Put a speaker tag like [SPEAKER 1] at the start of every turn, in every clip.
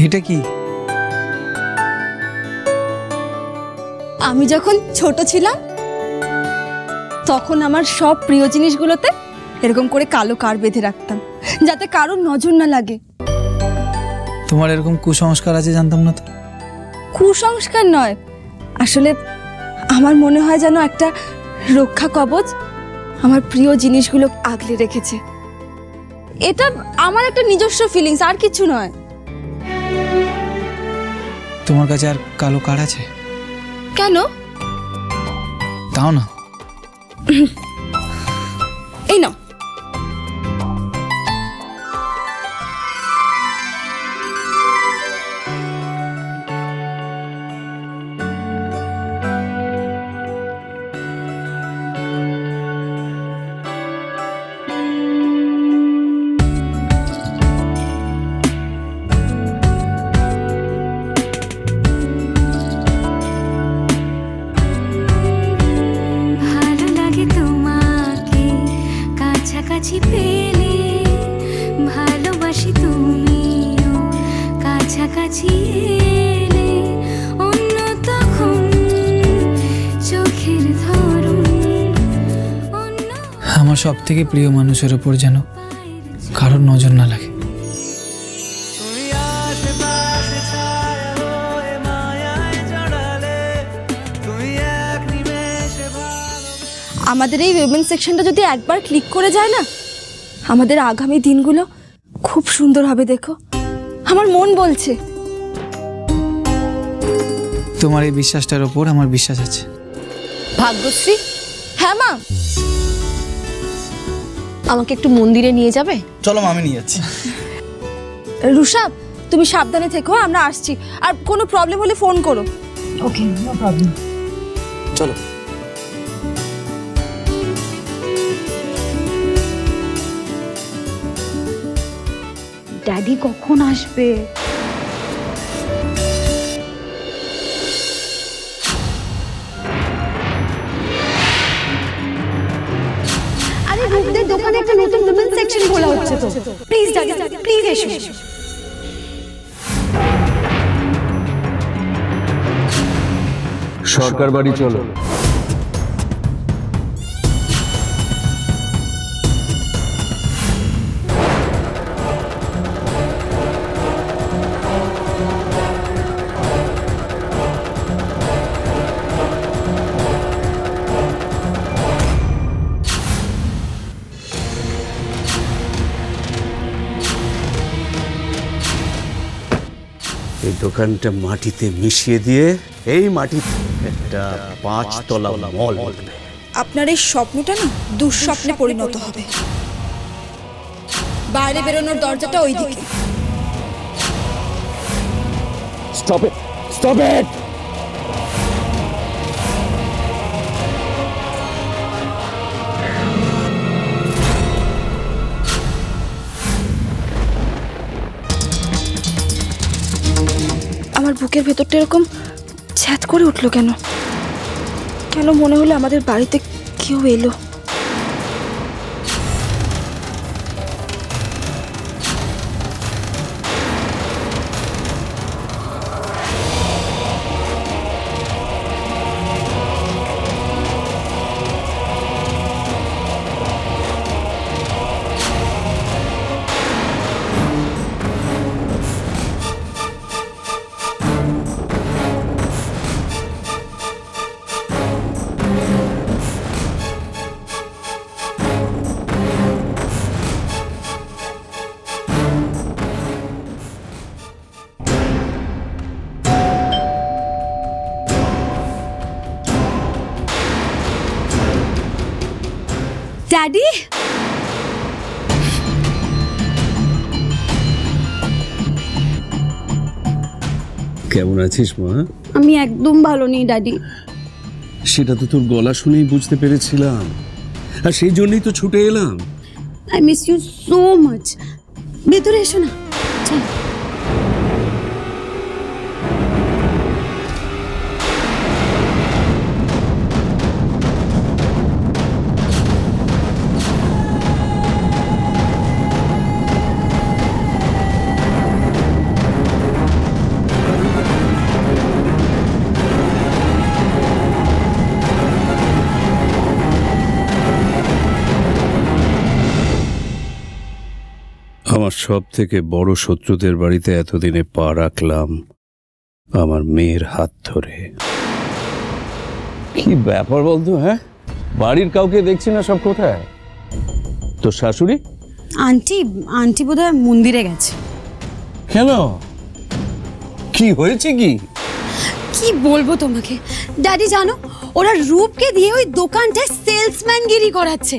[SPEAKER 1] এটা কি?
[SPEAKER 2] আমি যখন ছোট ছিলাম তখন আমার সব প্রিয় জিনিসগুলোতে এরকম করে কালো কার বেঁধে রাখতাম, যাতে কারোর নজর না লাগে।
[SPEAKER 1] তোমার এরকম কুসংস্কার আছে জানতাম না তো।
[SPEAKER 2] কুসংস্কার নয়, আসলে আমার মনে হয় যেন একটা রক্ষা কবচ আমার প্রিয় জিনিসগুলো আগলে রেখেছে। এটা আমার একটা নিজস্ব ফিলিংস, আর কিছু নয়।
[SPEAKER 1] তোমার কাছে আর কালো কার আছে?
[SPEAKER 2] কেন?
[SPEAKER 1] তাও না।
[SPEAKER 2] এই নাও।
[SPEAKER 1] আমার সব থেকে প্রিয় মানুষের উপর যেন কারোর নজর না লাগে।
[SPEAKER 2] আমাদের এই উইমেন সেকশনটা যদি একবার ক্লিক করে যায় না, আমাদের আগামী দিনগুলো খুব সুন্দর হবে। দেখো, আমার মন বলছে।
[SPEAKER 1] তোমার এই বিশ্বাসটার উপর আমার বিশ্বাস আছে।
[SPEAKER 3] ভাগ্যশ্রী,
[SPEAKER 2] হ্যাঁ মা,
[SPEAKER 3] আমাকে একটু মন্দিরে নিয়ে যাবে?
[SPEAKER 1] চলো আমি নিয়ে যাচ্ছি।
[SPEAKER 2] রুষা, তুমি সাবধানে থেকো, আমরা আসছি। আর কোনো প্রবলেম হলে ফোন করো।
[SPEAKER 3] ওকে, নো প্রবলেম।
[SPEAKER 1] চলো।
[SPEAKER 3] ড্যাডি কখন আসবে?
[SPEAKER 2] আরে রূপদের দোকানে একটা নতুন উইমেন সেকশন খোলা হচ্ছে তো। প্লিজ ড্যাডি, প্লিজ এসো।
[SPEAKER 4] সরকার বাড়ি চলো। এই দোকানটা মাটিতে মিশিয়ে দিয়ে এই মাটিতে একটা 5 তলা মল বানাবে।
[SPEAKER 2] আপনার এই স্বপ্নটা না দুঃস্বপ্নে পরিণত হবে। বাইরে বেরোনোর দরজাটা ওইদিকে।
[SPEAKER 4] Stop it, stop it.
[SPEAKER 2] আমার বুকের ভেতরটা এরকম ছ্যাঁত করে উঠলো কেন? কেন মনে হলো আমাদের বাড়িতে কেউ এলো? ড্যাডি,
[SPEAKER 4] কেমন আছিস মা?
[SPEAKER 2] আমি একদম ভালো নেই ড্যাডি।
[SPEAKER 4] সেটা তো তোর গলা শুনেই বুঝতে পেরেছিলাম, আর সেই জন্যই তো ছুটে এলাম।
[SPEAKER 2] I miss you so much. ভেতরে এসো না।
[SPEAKER 4] আমার সব থেকে বড় শত্রুদের বাড়িতে এতদিনে পা রাখলাম আমার মেয়ের হাত ধরে। কি ব্যাপার বলতো? হ্যাঁ, বাড়ির কাউকে দেখছি না, সব কোথায়? তোর শাশুড়ি?
[SPEAKER 5] আন্টি বোধহয় মন্দিরে গেছে।
[SPEAKER 4] কেন, কি হয়েছে?
[SPEAKER 5] কি বলবো তোমাকে ড্যাডি, জানো ওরা রূপকে দিয়ে ওই দোকানটায় সেলসম্যানগিরি করাচ্ছে।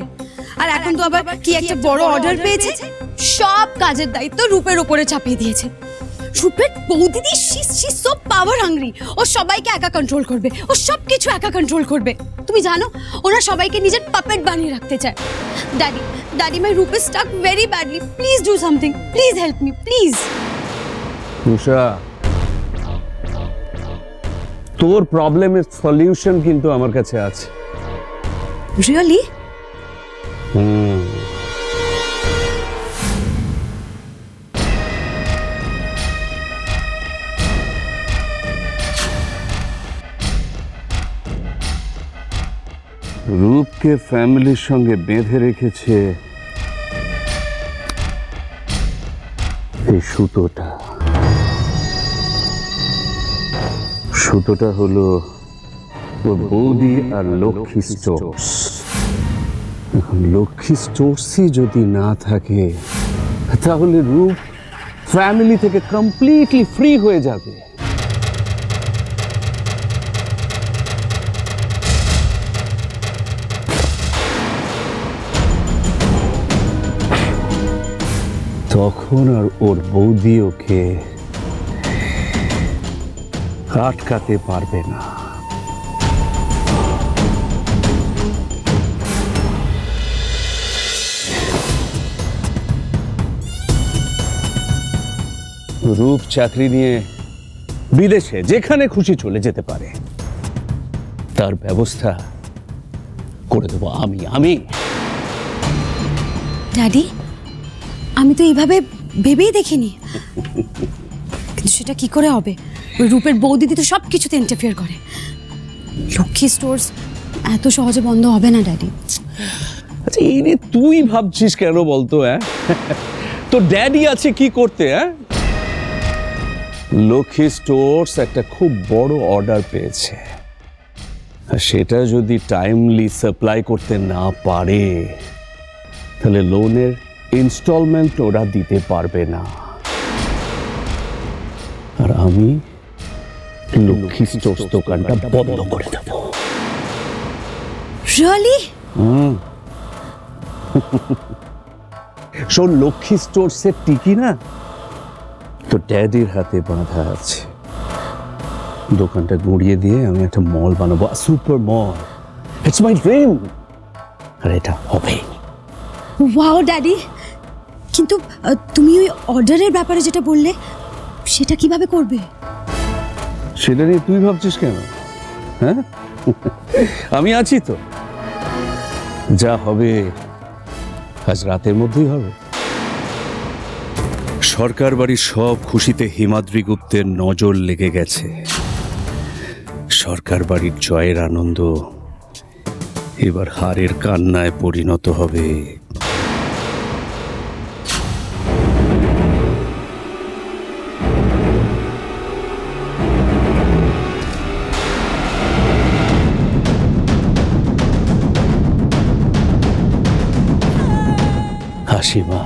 [SPEAKER 5] আর এখন তো আবার কি একটা বড় অর্ডার পেয়েছে, সব কাজের দায়িত্ব রূপের উপরে চাপিয়ে দিয়েছে। রূপের বৌদিদি শি সো পাওয়ার হাংরি। ও সবাইকে একা কন্ট্রোল করবে, ও সব কিছু একা কন্ট্রোল করবে। তুমি জানো ওরা সবাইকে নিজের পাপেট বানিয়ে রাখতে চায়। Daddy my rope is stuck very badly, please do something, please help me please.
[SPEAKER 4] Usha, তোর প্রবলেমের সলিউশন কিন্তু আমার কাছে আছে।
[SPEAKER 5] রিয়েলি?
[SPEAKER 4] রূপকে ফ্যামিলির সঙ্গে বেঁধে রেখেছে এই সুতোটা হলো ওর বৌদি আর লক্ষ্মী স্টোর্স। এখন লক্ষ্মী স্টোর্সই যদি না থাকে তাহলে রূপ ফ্যামিলি থেকে কমপ্লিটলি ফ্রি হয়ে যাবে। তখন আর ওর বৌদি ওকে আটকাতে পারবে না। রূপ চাকরি নিয়ে বিদেশে যেখানে খুশি চলে যেতে পারে, তার ব্যবস্থা করে দেবো আমি।
[SPEAKER 5] ড্যাডি, আমি তো এইভাবে ভেবেই দেখিনি, কিন্তু সেটা কি করে হবে? ওই রূপের বৌদিদি তো সব কিছুতে ইন্টারফিয়ার করে। লক্ষ্মী স্টোর্স এত সহজে বন্ধ হবে না ড্যাডি।
[SPEAKER 4] আচ্ছা, এই নিয়ে তুই ভাবছিস কেন বলতো? তো ড্যাডি আছে কি করতে? লক্ষ্মী স্টোর্স একটা খুব বড় অর্ডার পেয়েছে, সেটা যদি টাইমলি সাপ্লাই করতে না পারে তাহলে লোনের ইনস্টলমেন্ট ওরা দিতে পারবে না। আর আমি লক্ষ্মী স্টোর্স দোকানটা বন্ধ করে দেব।
[SPEAKER 5] রিয়েলি?
[SPEAKER 4] শোন, লক্ষ্মী স্টোর্সের টিকি না তো ড্যাডির হাতে বাঁধা আছে। দোকানটা গুঁড়িয়ে দিয়ে আমি একটা মল বানাবো, super mall. It's my dream, আর এটা হবে।
[SPEAKER 5] ওয়াও ড্যাডি, কিন্তু তুমি ওই অর্ডারের ব্যাপারে যেটা বললে সেটা কিভাবে করবে?
[SPEAKER 4] সেটা নিয়ে তুই ভাবছিস কেন? হ্যাঁ, আমি আছি তো। যা হবে আজ রাতের মধ্যেই হবে। সরকার বাড়ির সব খুশিতে হিমাদ্রি গুপ্তের নজর লেগে গেছে। সরকার বাড়ির জয়ের আনন্দ এবার হারের কান্নায় পরিণত হবে। হাসিমা,